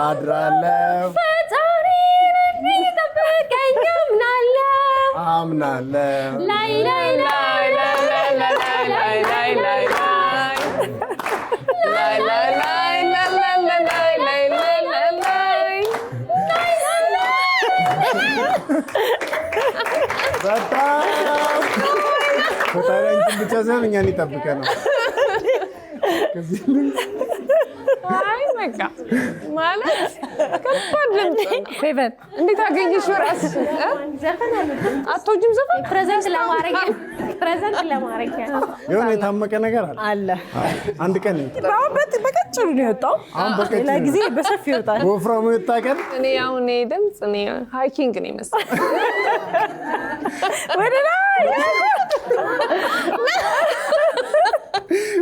አድራለሁ ፈጣሪን እንዲጠብቀኝ አምናለሁ ላይ ላይ ላይ ላይ ላይ ላይ ላይ ላይ በጣም ፈጣሪ አንቺን ብቻ ሳይሆን እኛን ይጠብቀናል። አይ በቃ ማለት ከባድ ድምፅ ፌቨን እንዴት አገኘሽው ራስሽን? አትወጂም ዘፈን? ፕሬዘንት ለማድረግ የሆነ የታመቀ ነገር አለ። አንድ ቀን በቀጭኑ ነው የወጣው። ሌላ ጊዜ በሰፊ ይወጣል። ወፍራሙ የወጣ ቀን እኔ አሁን ድምፅ ሃይኪንግ ነው ይመስላል።